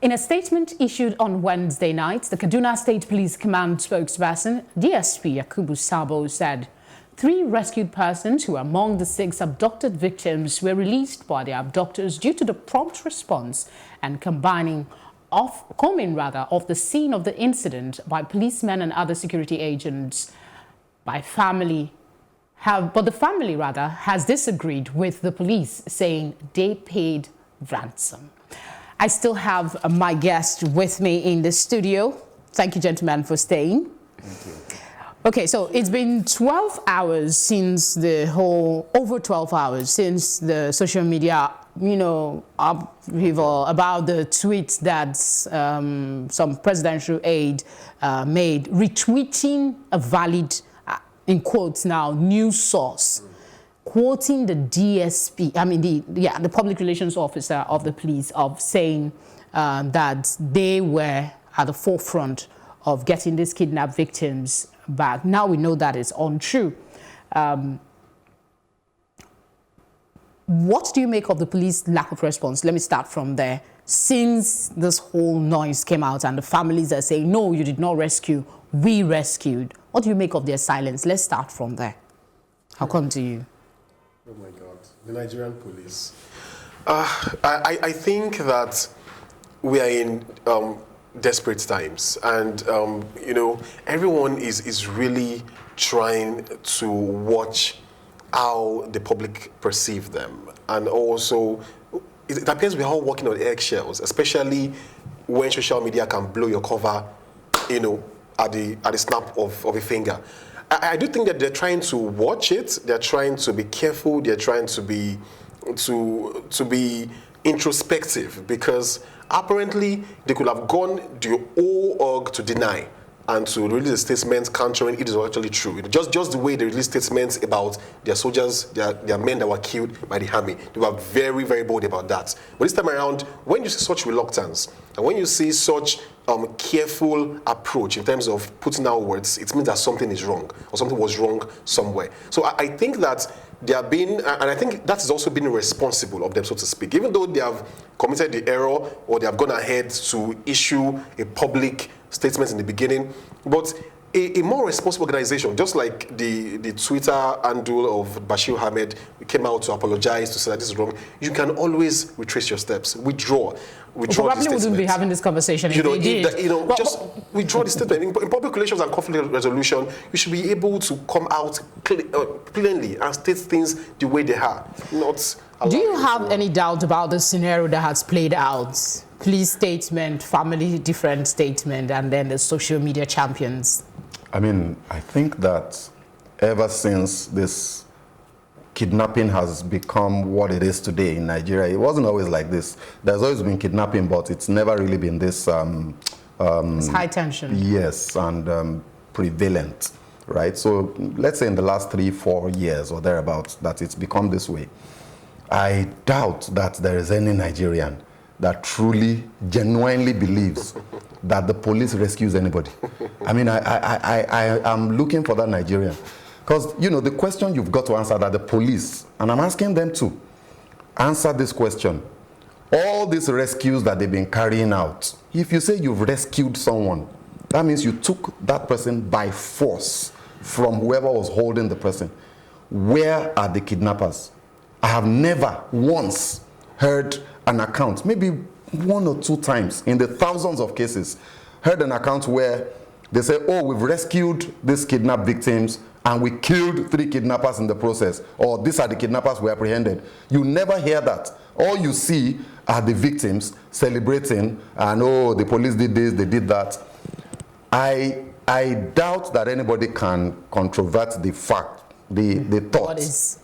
In a statement issued on Wednesday night, the Kaduna State Police Command spokesperson, DSP Yakubu Sabo, said 3 rescued persons who were among the 6 abducted victims were released by their abductors due to the prompt response and coming of the scene of the incident by policemen and other security agents. But the family has disagreed with the police, saying they paid ransom. I still have my guest with me in the studio. Thank you, gentlemen, for staying. Thank you. Okay, so it's been 12 hours since over 12 hours since the social media, upheaval about the tweet that some presidential aide made, retweeting a valid, in quotes now, news source, quoting the DSP, the public relations officer of the police, of saying that they were at the forefront of getting these kidnapped victims back. Now we know that is untrue. What do you make of the police lack of response? Let me start from there. Since this whole noise came out and the families are saying, no, you did not rescue, we rescued. What do you make of their silence? Let's start from there. I'll come to you. Oh my God, the Nigerian police. I think that we are in desperate times, and everyone is really trying to watch how the public perceive them, and also it appears we're all walking on eggshells, especially when social media can blow your cover, at the snap of a finger. I do think that they're trying to watch it. They're trying to be careful. They're trying to be introspective, because apparently they could have gone the whole org to deny and to release a statement countering it is actually true. Just the way they released statements about their soldiers, their men that were killed by the army, they were very, very bold about that. But this time around, when you see such reluctance and when you see such careful approach in terms of putting out words, it means that something is wrong or something was wrong somewhere. So I think that they have been, and I think that has also been irresponsible of them, so to speak. Even though they have committed the error or they have gone ahead to issue a public statement in the beginning, but a more responsible organization, just like the Twitter handle of Bashir Ahmed, came out to apologize, to say that this is wrong. You can always retrace your steps, withdraw. We probably wouldn't be having this conversation if they did. Just withdraw the statement. In public relations and conflict resolution, you should be able to come out plainly and state things the way they are. Do you have any doubt about the scenario that has played out? Police statement, family different statement, and then the social media champions. I think that ever since this kidnapping has become what it is today in Nigeria, it wasn't always like this. There's always been kidnapping, but it's never really been this it's high tension. Yes, and prevalent, right? So let's say in the last 3-4 years or thereabouts that it's become this way. I doubt that there is any Nigerian that truly, genuinely believes that the police rescues anybody. I am looking for that Nigerian. Because, the question you've got to answer that the police, and I'm asking them to answer this question. All these rescues that they've been carrying out, if you say you've rescued someone, that means you took that person by force from whoever was holding the person. Where are the kidnappers? I have never once heard an account, maybe 1 or 2 times in the thousands of cases, heard an account where they say, oh, we've rescued these kidnapped victims and we killed 3 kidnappers in the process, or these are the kidnappers we apprehended. You never hear that. All you see are the victims celebrating and, oh, the police did this, they did that. I doubt that anybody can controvert the fact, the thought,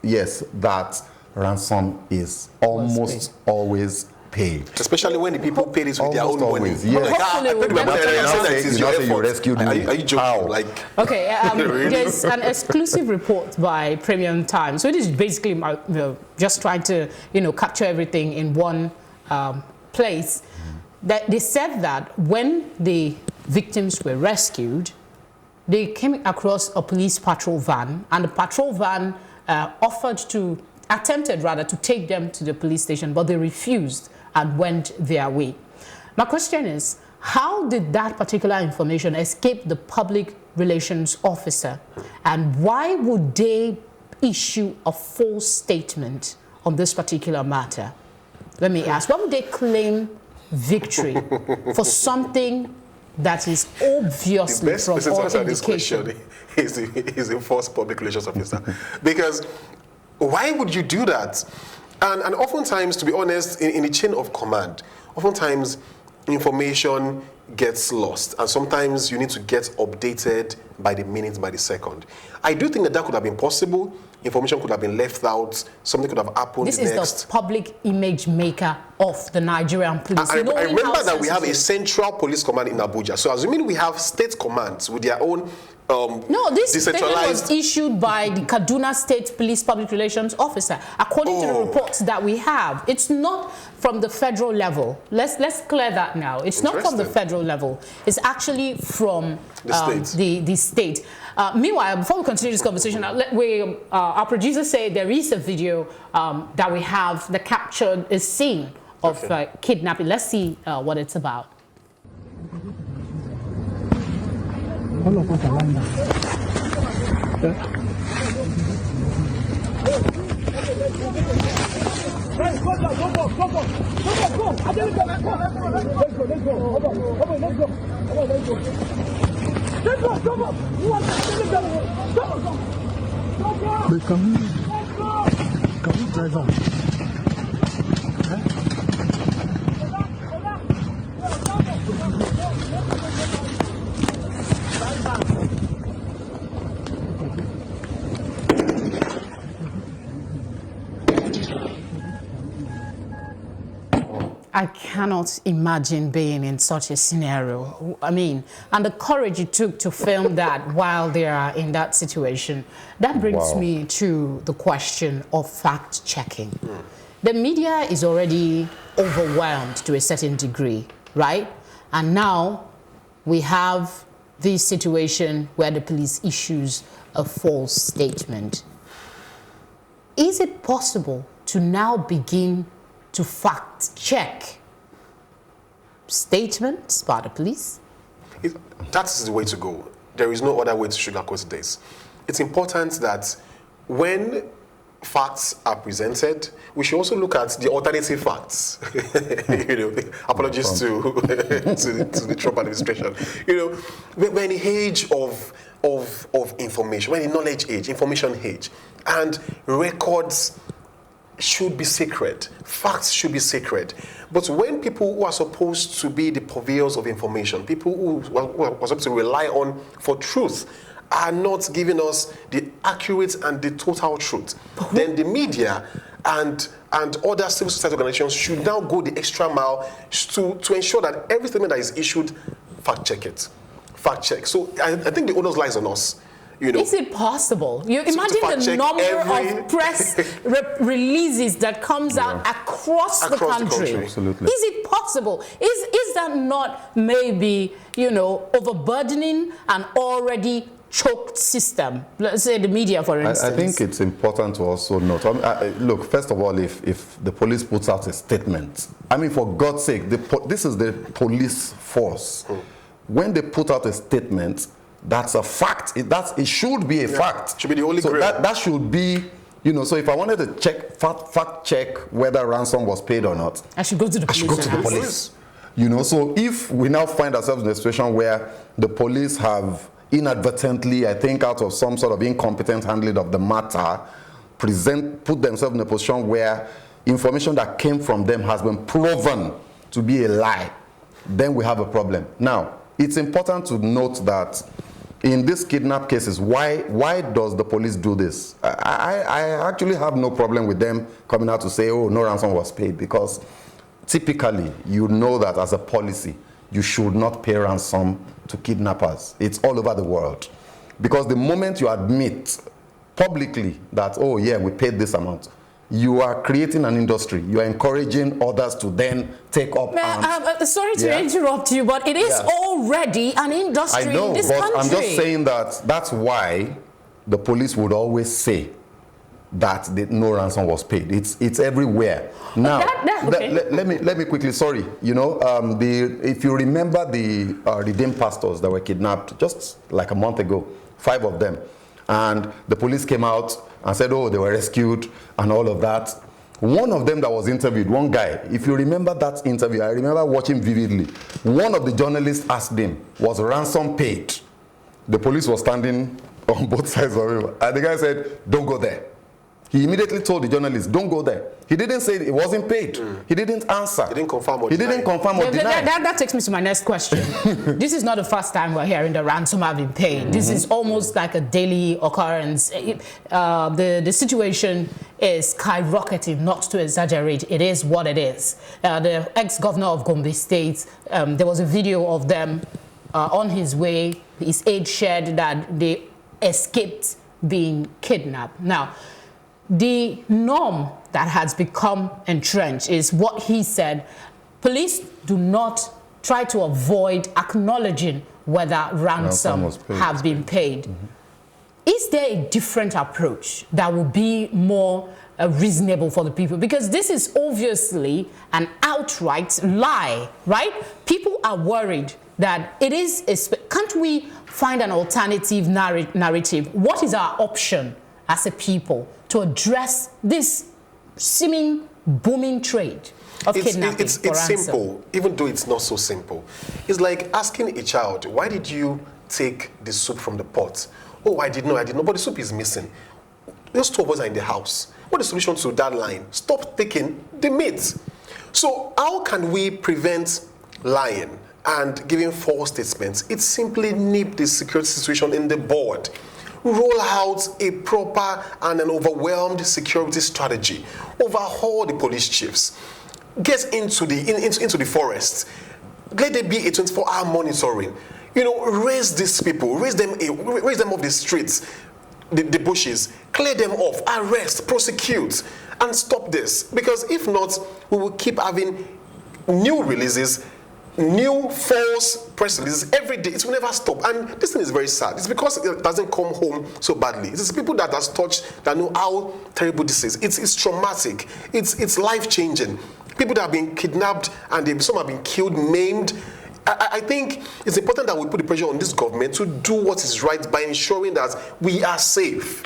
yes, that ransom is almost always paid. Especially when the people pay this with their own money. Yes. You rescued me. Are you joking? How? Okay, there's an exclusive report by Premium Time. So it is basically just trying to, capture everything in one place. That they said that when the victims were rescued, they came across a police patrol van, and the patrol van attempted to take them to the police station, but they refused and went their way. My question is, how did that particular information escape the public relations officer? And why would they issue a false statement on this particular matter? Let me ask, why would they claim victory for something that is obviously from all indication? Is the first public relations officer. Because why would you do that? And oftentimes, to be honest, in the chain of command, oftentimes information gets lost. And sometimes you need to get updated by the minute, by the second. I do think that could have been possible. Information could have been left out. Something could have happened next. This is the public image maker of the Nigerian police. I remember that we have a central police command in Abuja. So assuming we have state commands with their own no, this statement decentralized... was issued by the Kaduna State Police Public Relations Officer, according to the reports that we have. It's not from the federal level. Let's clear that now. It's not from the federal level. It's actually from the state. Meanwhile, before we continue this conversation, our producers say there is a video that we have that captured a scene of kidnapping. Let's see what it's about. All of us are lined up. But can we drive out? I cannot imagine being in such a scenario. I mean, and the courage it took to film that while they are in that situation. That brings me to the question of fact-checking. The media is already overwhelmed to a certain degree, right? And now we have this situation where the police issues a false statement. Is it possible to now begin to fact-check statements by the police? That's the way to go. There is no other way to sugarcoat this. It's important that when facts are presented, we should also look at the alternative facts. Apologies to the Trump administration. We're in the age of information. We're in the knowledge age, information age, and records should be sacred. Facts should be sacred. But when people who are supposed to be the purveyors of information, people who are supposed to rely on for truth, are not giving us the accurate and the total truth, then the media and other civil society organizations should now go the extra mile to ensure that every statement that is issued, fact-check it. Fact-check. So I think the onus lies on us. Is it possible? You imagine the number of press releases that comes out across the country. Absolutely. Is it possible? Is that not maybe, overburdening an already choked system? Let's say the media, for instance. I think it's important to also note. Look, first of all, if the police puts out a statement, I mean, for God's sake, this is the police force. When they put out a statement, that's a fact. It should be a fact. Should be the only so that should be, so if I wanted to fact check whether ransom was paid or not, I should go to the police. So if we now find ourselves in a situation where the police have inadvertently, I think out of some sort of incompetent handling of the matter, put themselves in a position where information that came from them has been proven to be a lie, then we have a problem. Now, it's important to note that in these kidnap cases, why does the police do this? I actually have no problem with them coming out to say, oh, no ransom was paid, because typically you know that as a policy, you should not pay ransom to kidnappers. It's all over the world. Because the moment you admit publicly that, oh yeah, we paid this amount, you are creating an industry. You are encouraging others to then take up arms. Sorry to interrupt you, but it is already an industry in this country. I'm just saying that that's why the police would always say, that no ransom was paid. It's everywhere. Now, okay. let me quickly, sorry, you know, if you remember the redeemed pastors that were kidnapped just like a month ago, 5 of them, and the police came out and said, oh, they were rescued and all of that. One of them that was interviewed, one guy, if you remember that interview, I remember watching vividly. One of the journalists asked him, was ransom paid? The police was standing on both sides of him, and the guy said, don't go there. He immediately told the journalist, don't go there. He didn't say it wasn't paid. He didn't answer. He didn't confirm or He deny. didn't confirm or deny. That takes me to my next question. This is not the first time we're hearing the ransom have been paid. This is almost like a daily occurrence. The situation is skyrocketing, not to exaggerate. It is what it is. The ex-governor of Gombe State, there was a video of them on his way. His aide shared that they escaped being kidnapped. Now, the norm that has become entrenched is what he said. Police do not try to avoid acknowledging whether ransom have been paid. Is there a different approach that will be more reasonable for the people? Because this is obviously an outright lie, right? People are worried that it is, can't we find an alternative narrative? What is our option as a people to address this seeming booming trade of kidnapping? It's simple, even though it's not so simple. It's like asking a child, why did you take the soup from the pot? Oh, I did not, but the soup is missing. Those 2 of us are in the house. What is the solution to that line? Stop taking the meat. So how can we prevent lying and giving false statements? It's simply nip the security situation in the bud. Roll out a proper and an overwhelmed security strategy. Overhaul the police chiefs. Get into the forest. Let there be a 24-hour monitoring. You know, raise these people, raise them off the streets, the bushes, clear them off, arrest, prosecute, and stop this. Because if not, we will keep having new releases, new false press releases every day. It will never stop. And this thing is very sad. It's because it doesn't come home so badly. It's people that has touched that know how terrible this is. It's traumatic. It's life-changing. People that have been kidnapped and some have been killed, maimed. I think it's important that we put the pressure on this government to do what is right by ensuring that we are safe.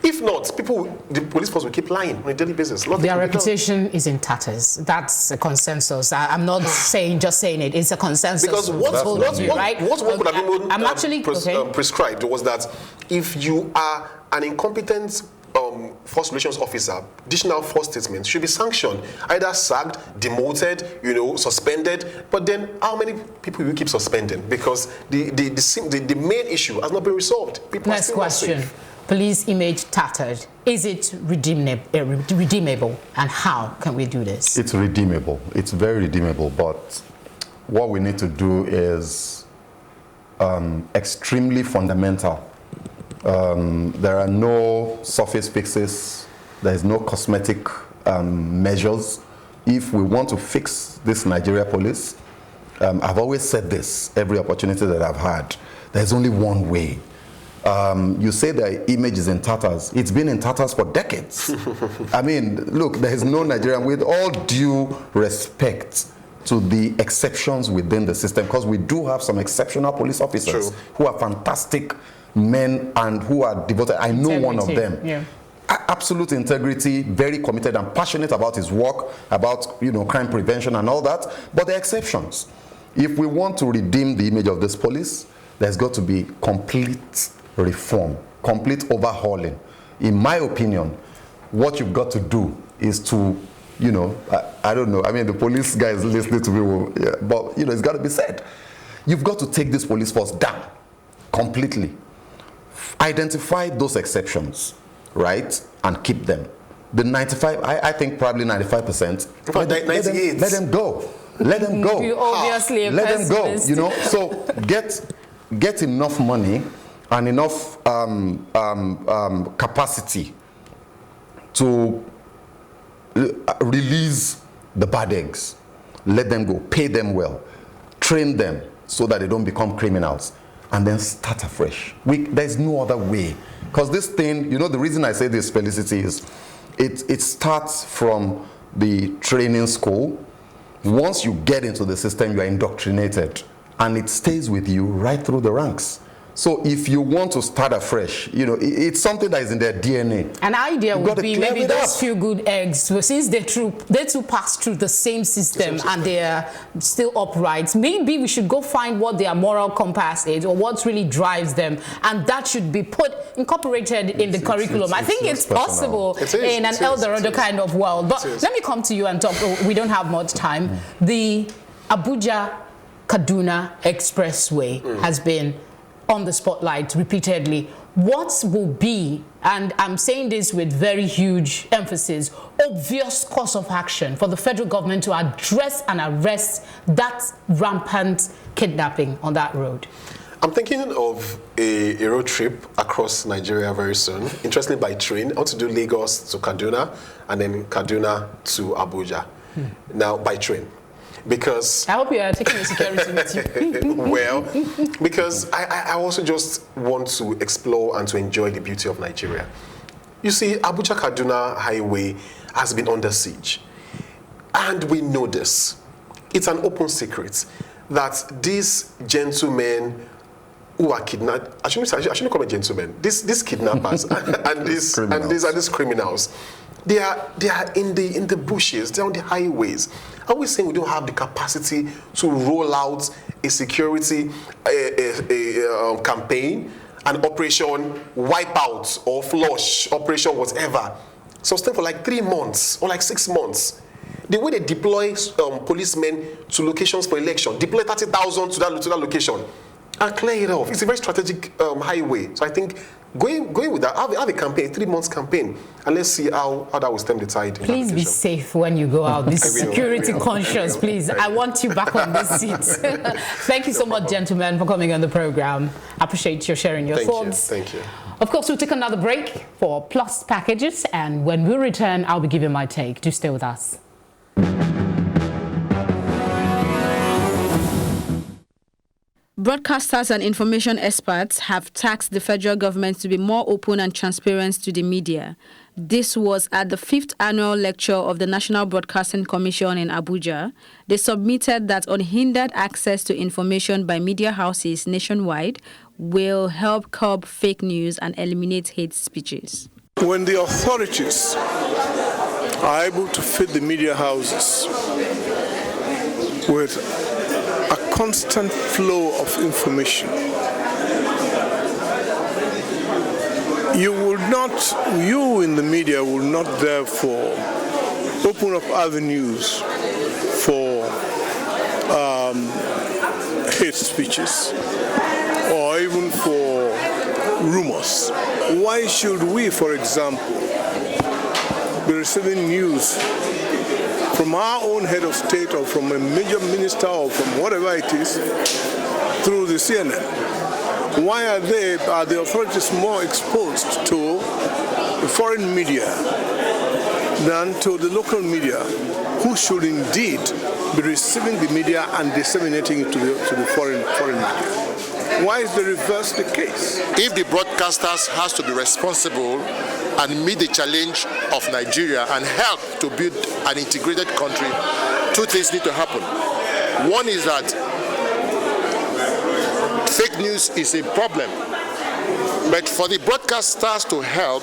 If not, the police force will keep lying on a daily basis. Their reputation is in tatters. That's a consensus. I'm not just saying it. It's a consensus. Because what would have been prescribed was that if you are an incompetent force relations officer, additional false statements should be sanctioned, either sacked, demoted, suspended. But then, how many people will you keep suspending? Because the main issue has not been resolved. People Next question. Police image tattered. Is it redeemable? And how can we do this? It's redeemable. It's very redeemable. But what we need to do is extremely fundamental. There are no surface fixes. There is no cosmetic measures. If we want to fix this Nigeria police, I've always said this every opportunity that I've had. There's only one way. You say the image is in tatters. It's been in tatters for decades. I mean, look, there is no Nigerian, with all due respect to the exceptions within the system, because we do have some exceptional police officers who are fantastic men and who are devoted. I know one of them. Yeah. Absolute integrity, very committed and passionate about his work, about crime prevention and all that. But there are exceptions. If we want to redeem the image of this police, there's got to be complete reform, complete overhauling. In my opinion, what you've got to do is to, I don't know. I mean, the police guys listening to me, but it's got to be said. You've got to take this police force down completely. Identify those exceptions, right, and keep them. The 95, I think probably 95%. Let them go. Let them go. You obviously let them go. So get enough money and enough capacity to release the bad eggs. Let them go. Pay them well. Train them so that they don't become criminals. and then start afresh. There's no other way. Because this thing, you know, the reason I say this, Felicity, is it starts from the training school. Once you get into the system, you are indoctrinated, and it stays with you right through the ranks. So if you want to start afresh, you know, it's something that is in their DNA. An idea would be maybe those few good eggs, since they too pass through the same system and they're still upright, maybe we should go find what their moral compass is or what really drives them, and that should be incorporated in the curriculum. I think it's possible in an El Dorado kind of world. But let me come to you and talk. We don't have much time. The Abuja-Kaduna Expressway has been on the spotlight repeatedly. What will be, and I'm saying this with very huge emphasis, obvious course of action for the federal government to address and arrest that rampant kidnapping on that road? I'm thinking of a road trip across Nigeria very soon. Interestingly, by train. I want to do Lagos to Kaduna and then Kaduna to Abuja. Now, by train. Because I hope you are taking the security with you. Well, because I also just want to explore and to enjoy the beauty of Nigeria. You see, Abuja-Kaduna Highway has been under siege. And we know this. It's an open secret that these gentlemen who are kidnapped, I shouldn't call them gentlemen, these kidnappers and these criminals, they are in the bushes, they're on the highways. Are we saying we don't have the capacity to roll out a security campaign, an operation wipeout or flush, operation whatever, sustain for like 3 months or like 6 months? The way they deploy policemen to locations for election, deploy 30,000 to that location and clear it off. It's a very strategic highway. So I think going with that, have a campaign, 3 months campaign, and let's see how that will stem the tide. Please be safe when you go out. Be security conscious, please. I want you back on this seat. Thank you so much, gentlemen, for coming on the program. I appreciate your sharing your thoughts. Thank you. Of course, we'll take another break for Plus Packages, and when we return, I'll be giving my take. Do stay with us. Broadcasters and information experts have tasked the federal government to be more open and transparent to the media. This was at the 5th annual lecture of the National Broadcasting Commission in Abuja. They submitted that unhindered access to information by media houses nationwide will help curb fake news and eliminate hate speeches. When the authorities are able to feed the media houses with a constant flow of information, you in the media will not therefore open up avenues for hate speeches or even for rumors. Why should we, for example, be receiving news from our own head of state or from a major minister or from whatever it is through the CNN? Why are the authorities more exposed to the foreign media than to the local media, who should indeed be receiving the media and disseminating it to the foreign media? Why is the reverse the case? If the broadcasters has to be responsible and meet the challenge of Nigeria and help to build an integrated country, 2 things need to happen. One is that fake news is a problem, but for the broadcasters to help,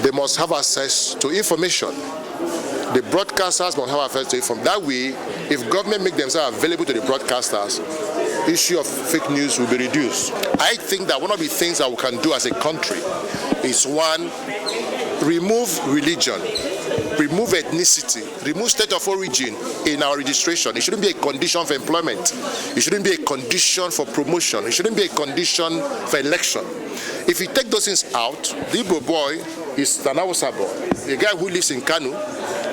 they must have access to information. The broadcasters must have access to information. That way, if government make themselves available to the broadcasters, issue of fake news will be reduced. I think that one of the things that we can do as a country is, one, remove religion, remove ethnicity, remove state of origin in our registration. It shouldn't be a condition for employment. It shouldn't be a condition for promotion. It shouldn't be a condition for election. If you take those things out, the Igbo boy is Kaduna Sabo, a guy who lives in Kanu.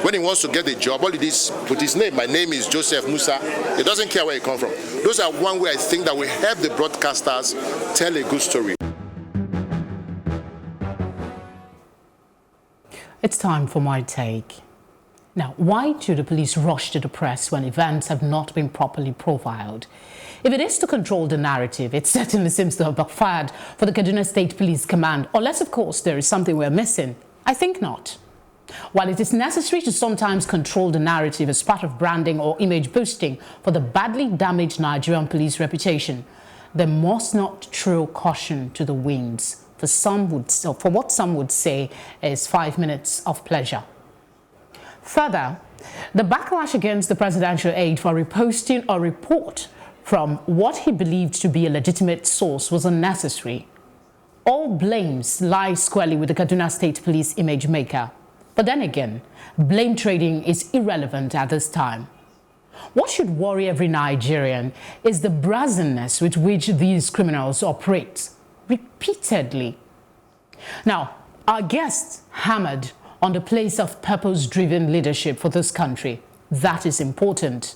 When he wants to get a job, all it is put his name. My name is Joseph Musa. He doesn't care where he comes from. Those are one way I think that will help the broadcasters tell a good story. It's time for my take. Now, why do the police rush to the press when events have not been properly profiled? If it is to control the narrative, it certainly seems to have backfired for the Kaduna State Police Command, unless, of course, there is something we're missing. I think not. While it is necessary to sometimes control the narrative as part of branding or image boosting for the badly damaged Nigerian police reputation, there must not throw caution to the winds for what some would say is 5 minutes of pleasure. Further, the backlash against the presidential aide for reposting a report from what he believed to be a legitimate source was unnecessary. All blames lie squarely with the Kaduna State Police image maker. But then again, blame trading is irrelevant at this time. What should worry every Nigerian is the brazenness with which these criminals operate repeatedly. Now, our guest hammered on the place of purpose-driven leadership for this country. That is important.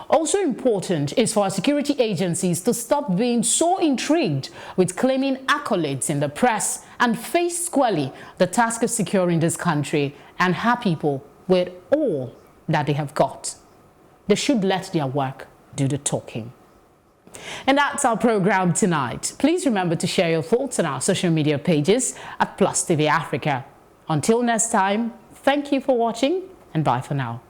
Also important is for our security agencies to stop being so intrigued with claiming accolades in the press and face squarely the task of securing this country and her people with all that they have got. They should let their work do the talking. And that's our program tonight. Please remember to share your thoughts on our social media pages at Plus TV Africa. Until next time, thank you for watching and bye for now.